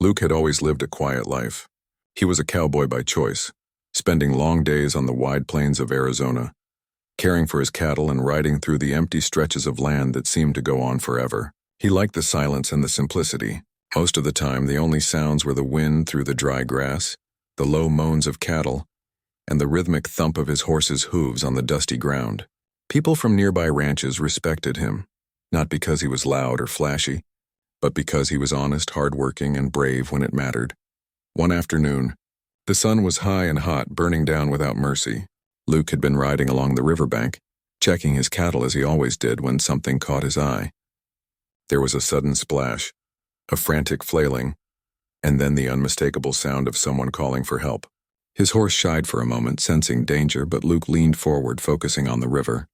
Luke had always lived a quiet life. He was a cowboy by choice, spending long days on the wide plains of Arizona, caring for his cattle and riding through the empty stretches of land that seemed to go on forever. He liked the silence and the simplicity. Most of the time, the only sounds were the wind through the dry grass, the low moans of cattle, and the rhythmic thump of his horse's hooves on the dusty ground. People from nearby ranches respected him, not because he was loud or flashy, but because he was honest, hardworking, and brave when it mattered. One afternoon, the sun was high and hot, burning down without mercy. Luke had been riding along the riverbank, checking his cattle as he always did when something caught his eye. There was a sudden splash, a frantic flailing, and then the unmistakable sound of someone calling for help. His horse shied for a moment, sensing danger, but Luke leaned forward, focusing on the river.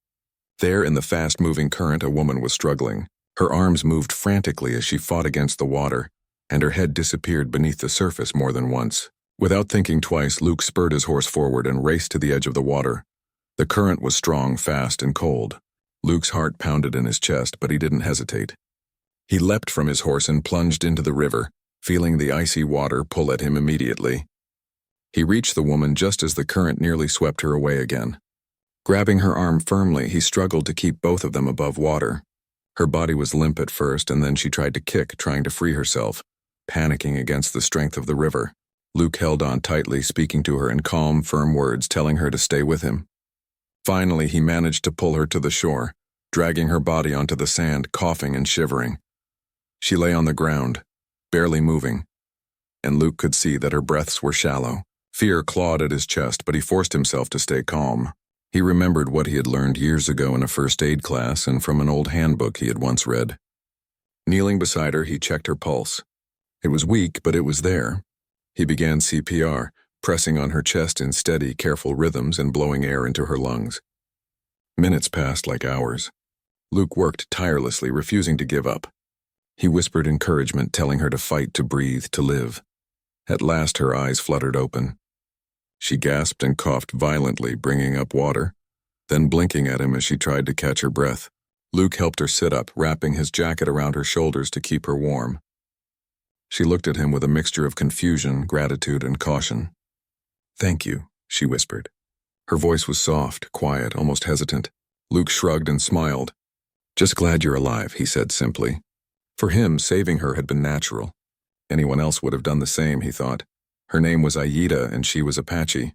There, in the fast-moving current, a woman was struggling. Her arms moved frantically as she fought against the water, and her head disappeared beneath the surface more than once. Without thinking twice, Luke spurred his horse forward and raced to the edge of the water. The current was strong, fast, and cold. Luke's heart pounded in his chest, but he didn't hesitate. He leapt from his horse and plunged into the river, feeling the icy water pull at him immediately. He reached the woman just as the current nearly swept her away again. Grabbing her arm firmly, he struggled to keep both of them above water. Her body was limp at first, and then she tried to kick, trying to free herself, panicking against the strength of the river. Luke held on tightly, speaking to her in calm, firm words, telling her to stay with him. Finally, he managed to pull her to the shore, dragging her body onto the sand, coughing and shivering. She lay on the ground, barely moving, and Luke could see that her breaths were shallow. Fear clawed at his chest, but he forced himself to stay calm. He remembered what he had learned years ago in a first aid class and from an old handbook he had once read. Kneeling beside her, he checked her pulse. It was weak, but it was there. He began CPR, pressing on her chest in steady, careful rhythms and blowing air into her lungs. Minutes passed like hours. Luke worked tirelessly, refusing to give up. He whispered encouragement, telling her to fight, to breathe, to live. At last her eyes fluttered open. She gasped and coughed violently, bringing up water, then blinking at him as she tried to catch her breath. Luke helped her sit up, wrapping his jacket around her shoulders to keep her warm. She looked at him with a mixture of confusion, gratitude, and caution. "Thank you," she whispered. Her voice was soft, quiet, almost hesitant. Luke shrugged and smiled. "Just glad you're alive," he said simply. For him, saving her had been natural. Anyone else would have done the same, he thought. Her name was Aida, and she was Apache.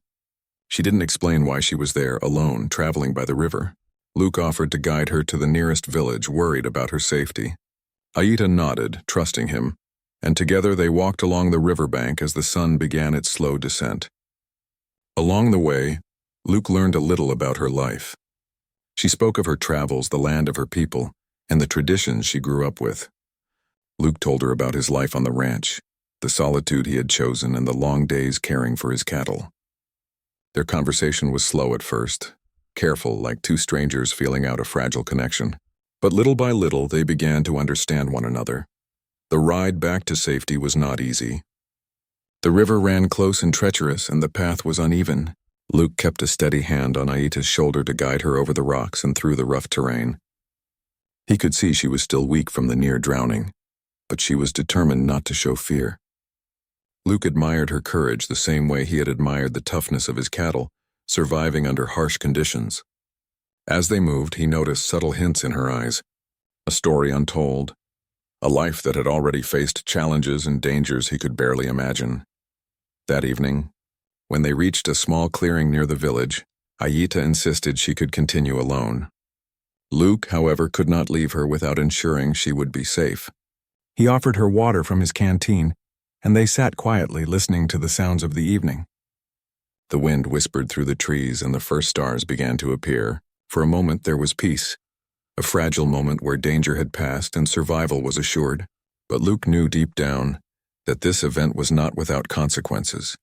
She didn't explain why she was there, alone, traveling by the river. Luke offered to guide her to the nearest village, worried about her safety. Aida nodded, trusting him, and together they walked along the riverbank as the sun began its slow descent. Along the way, Luke learned a little about her life. She spoke of her travels, the land of her people, and the traditions she grew up with. Luke told her about his life on the ranch, the solitude he had chosen, and the long days caring for his cattle. Their conversation was slow at first, careful, like two strangers feeling out a fragile connection. But little by little, they began to understand one another. The ride back to safety was not easy. The river ran close and treacherous, and the path was uneven. Luke kept a steady hand on Aida's shoulder to guide her over the rocks and through the rough terrain. He could see she was still weak from the near drowning, but she was determined not to show fear. Luke admired her courage the same way he had admired the toughness of his cattle, surviving under harsh conditions. As they moved, he noticed subtle hints in her eyes, a story untold, a life that had already faced challenges and dangers he could barely imagine. That evening, when they reached a small clearing near the village, Aida insisted she could continue alone. Luke, however, could not leave her without ensuring she would be safe. He offered her water from his canteen, and they sat quietly, listening to the sounds of the evening. The wind whispered through the trees, and the first stars began to appear. For a moment there was peace, a fragile moment where danger had passed and survival was assured. But Luke knew deep down that this event was not without consequences.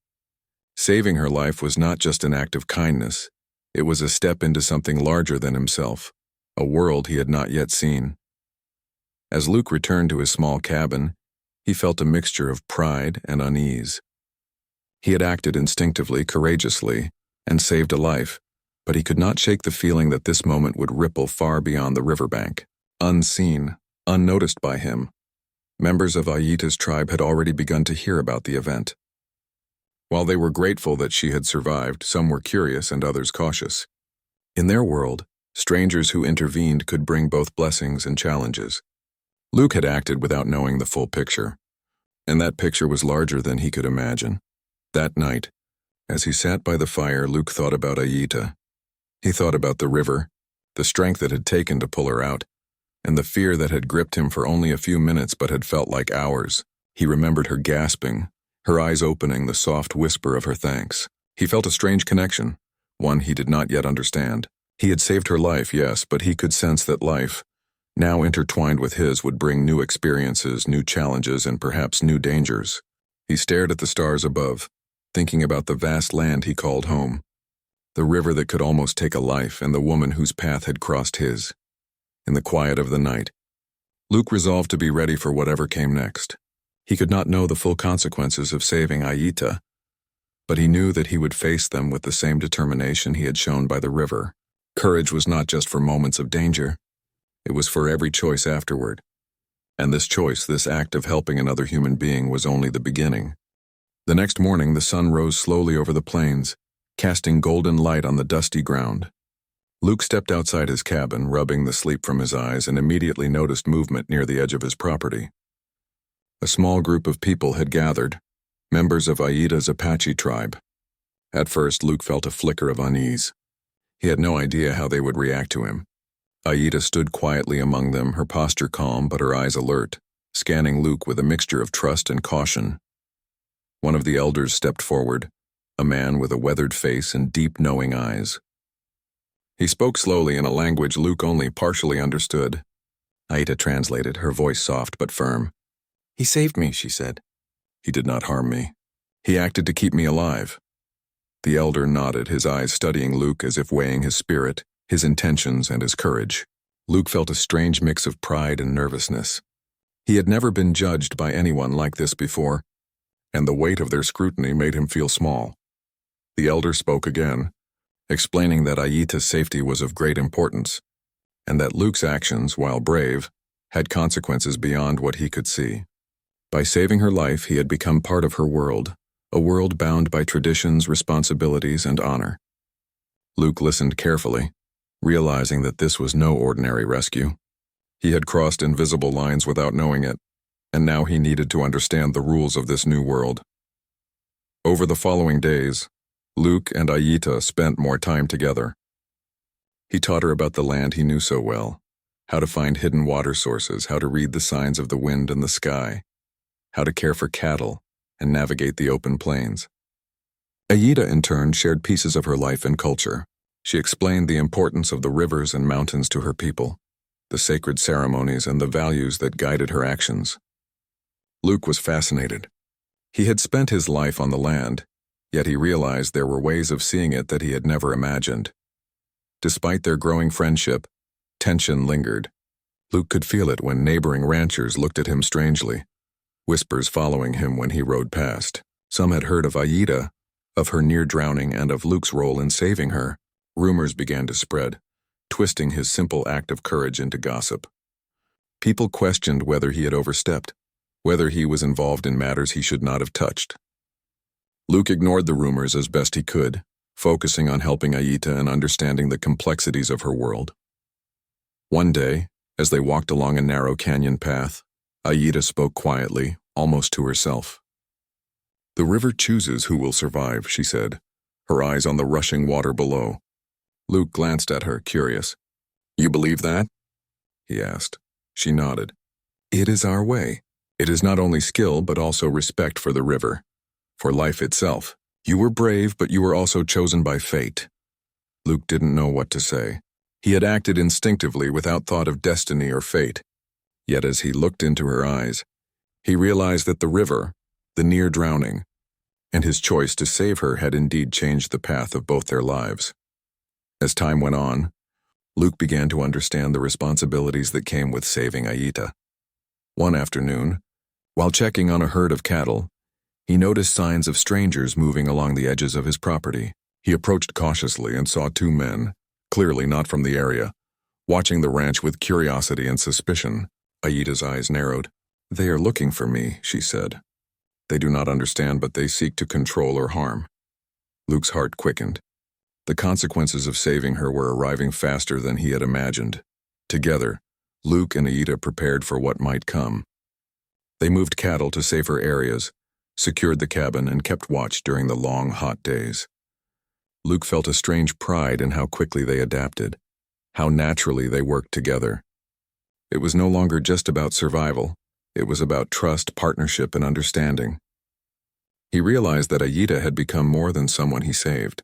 Saving her life was not just an act of kindness, it was a step into something larger than himself, a world he had not yet seen. As Luke returned to his small cabin, he felt a mixture of pride and unease. He had acted instinctively, courageously, and saved a life, but he could not shake the feeling that this moment would ripple far beyond the riverbank, unseen, unnoticed by him. Members of Aita's tribe had already begun to hear about the event. While they were grateful that she had survived, some were curious and others cautious. In their world, strangers who intervened could bring both blessings and challenges. Luke had acted without knowing the full picture, and that picture was larger than he could imagine. That night, as he sat by the fire, Luke thought about Aita. He thought about the river, the strength it had taken to pull her out, and the fear that had gripped him for only a few minutes but had felt like hours. He remembered her gasping, her eyes opening, the soft whisper of her thanks. He felt a strange connection, one he did not yet understand. He had saved her life, yes, but he could sense that life, now intertwined with his, would bring new experiences, new challenges, and perhaps new dangers. He stared at the stars above, thinking about the vast land he called home, the river that could almost take a life, and the woman whose path had crossed his. In the quiet of the night, Luke resolved to be ready for whatever came next. He could not know the full consequences of saving Aita, but he knew that he would face them with the same determination he had shown by the river. Courage was not just for moments of danger, it was for every choice afterward. And this choice, this act of helping another human being, was only the beginning. The next morning, the sun rose slowly over the plains, casting golden light on the dusty ground. Luke stepped outside his cabin, rubbing the sleep from his eyes, and immediately noticed movement near the edge of his property. A small group of people had gathered, members of Aita's Apache tribe. At first, Luke felt a flicker of unease. He had no idea how they would react to him. Aita stood quietly among them, her posture calm but her eyes alert, scanning Luke with a mixture of trust and caution. One of the elders stepped forward, a man with a weathered face and deep, knowing eyes. He spoke slowly in a language Luke only partially understood. Aita translated, her voice soft but firm. "He saved me," she said. "He did not harm me. He acted to keep me alive." The elder nodded, his eyes studying Luke as if weighing his spirit, his intentions, and his courage. Luke felt a strange mix of pride and nervousness. He had never been judged by anyone like this before, and the weight of their scrutiny made him feel small. The elder spoke again, explaining that Aita's safety was of great importance, and that Luke's actions, while brave, had consequences beyond what he could see. By saving her life, he had become part of her world, a world bound by traditions, responsibilities, and honor. Luke listened carefully, realizing that this was no ordinary rescue. He had crossed invisible lines without knowing it, and now he needed to understand the rules of this new world. Over the following days, Luke and Aita spent more time together. He taught her about the land he knew so well, how to find hidden water sources, how to read the signs of the wind and the sky, how to care for cattle and navigate the open plains. Aita, in turn, shared pieces of her life and culture. She explained the importance of the rivers and mountains to her people, the sacred ceremonies and the values that guided her actions. Luke was fascinated. He had spent his life on the land, yet he realized there were ways of seeing it that he had never imagined. Despite their growing friendship, tension lingered. Luke could feel it when neighboring ranchers looked at him strangely, whispers following him when he rode past. Some had heard of Aita, of her near drowning, and of Luke's role in saving her. Rumors began to spread, twisting his simple act of courage into gossip. People questioned whether he had overstepped, whether he was involved in matters he should not have touched. Luke ignored the rumors as best he could, focusing on helping Aita and understanding the complexities of her world. One day, as they walked along a narrow canyon path, Aita spoke quietly, almost to herself. "The river chooses who will survive," she said, her eyes on the rushing water below. Luke glanced at her, curious. "You believe that?" he asked. She nodded. "It is our way. It is not only skill, but also respect for the river, for life itself. You were brave, but you were also chosen by fate." Luke didn't know what to say. He had acted instinctively without thought of destiny or fate. Yet as he looked into her eyes, he realized that the river, the near drowning, and his choice to save her had indeed changed the path of both their lives. As time went on, Luke began to understand the responsibilities that came with saving Aita. One afternoon, while checking on a herd of cattle, he noticed signs of strangers moving along the edges of his property. He approached cautiously and saw two men, clearly not from the area, watching the ranch with curiosity and suspicion. Aita's eyes narrowed. "They are looking for me," she said. "They do not understand, but they seek to control or harm." Luke's heart quickened. The consequences of saving her were arriving faster than he had imagined. Together, Luke and Aida prepared for what might come. They moved cattle to safer areas, secured the cabin, and kept watch during the long, hot days. Luke felt a strange pride in how quickly they adapted, how naturally they worked together. It was no longer just about survival. It was about trust, partnership, and understanding. He realized that Aida had become more than someone he saved.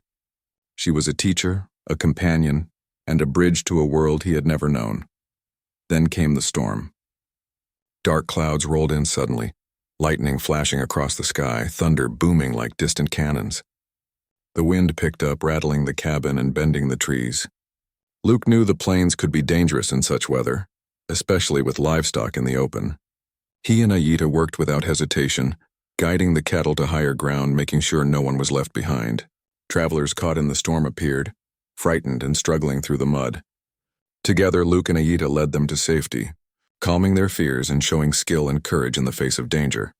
She was a teacher, a companion, and a bridge to a world he had never known. Then came the storm. Dark clouds rolled in suddenly, lightning flashing across the sky, thunder booming like distant cannons. The wind picked up, rattling the cabin and bending the trees. Luke knew the plains could be dangerous in such weather, especially with livestock in the open. He and Aida worked without hesitation, guiding the cattle to higher ground, making sure no one was left behind. Travelers caught in the storm appeared, frightened and struggling through the mud. Together, Luke and Aida led them to safety, calming their fears and showing skill and courage in the face of danger.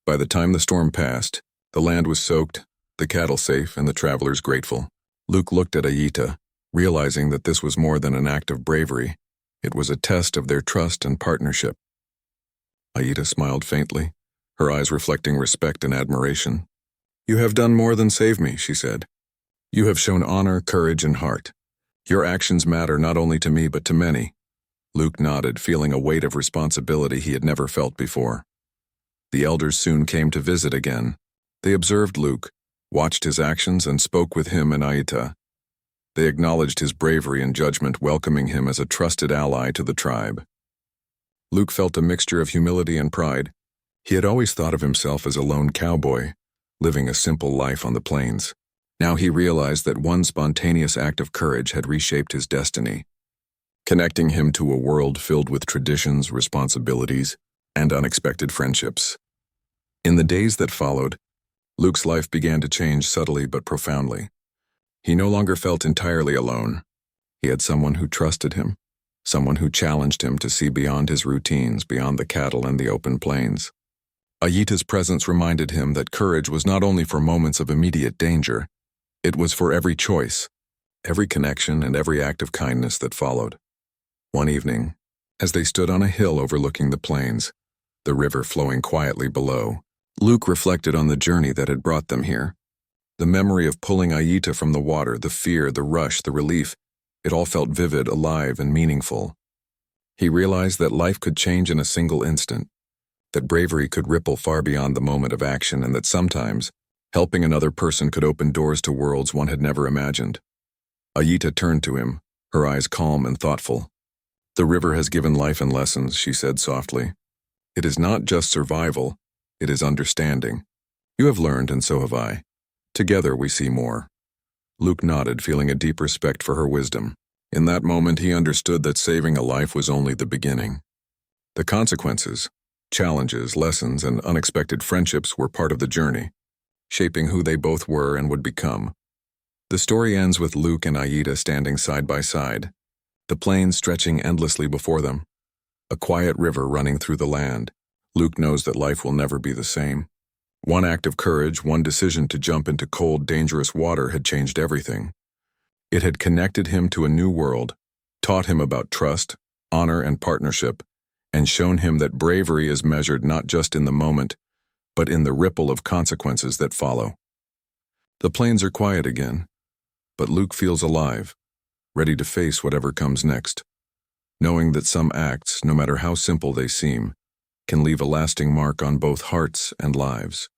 By the time the storm passed, the land was soaked, the cattle safe, and the travelers grateful. Luke looked at Aida, realizing that this was more than an act of bravery. It was a test of their trust and partnership. Aida smiled faintly, her eyes reflecting respect and admiration. "You have done more than save me," she said. "You have shown honor, courage, and heart. Your actions matter not only to me but to many." Luke nodded, feeling a weight of responsibility he had never felt before. The elders soon came to visit again. They observed Luke, watched his actions, and spoke with him and Aida. They acknowledged his bravery and judgment, welcoming him as a trusted ally to the tribe. Luke felt a mixture of humility and pride. He had always thought of himself as a lone cowboy, living a simple life on the plains. Now he realized that one spontaneous act of courage had reshaped his destiny, connecting him to a world filled with traditions, responsibilities, and unexpected friendships. In the days that followed, Luke's life began to change subtly but profoundly. He no longer felt entirely alone. He had someone who trusted him, someone who challenged him to see beyond his routines, beyond the cattle and the open plains. Aida's presence reminded him that courage was not only for moments of immediate danger, it was for every choice, every connection, and every act of kindness that followed. One evening, as they stood on a hill overlooking the plains, the river flowing quietly below, Luke reflected on the journey that had brought them here. The memory of pulling Aida from the water, the fear, the rush, the relief, it all felt vivid, alive, and meaningful. He realized that life could change in a single instant, that bravery could ripple far beyond the moment of action, and that sometimes, helping another person could open doors to worlds one had never imagined. Aida turned to him, her eyes calm and thoughtful. "The river has given life and lessons," she said softly. "It is not just survival, it is understanding. You have learned, and so have I. Together we see more." Luke nodded, feeling a deep respect for her wisdom. In that moment, he understood that saving a life was only the beginning. The consequences, challenges, lessons, and unexpected friendships were part of the journey, shaping who they both were and would become. The story ends with Luke and Aida standing side by side, the plains stretching endlessly before them, a quiet river running through the land. Luke knows that life will never be the same. One act of courage, one decision to jump into cold, dangerous water had changed everything. It had connected him to a new world, taught him about trust, honor, and partnership, and shown him that bravery is measured not just in the moment, but in the ripple of consequences that follow. The plains are quiet again, but Luke feels alive, ready to face whatever comes next, knowing that some acts, no matter how simple they seem, can leave a lasting mark on both hearts and lives.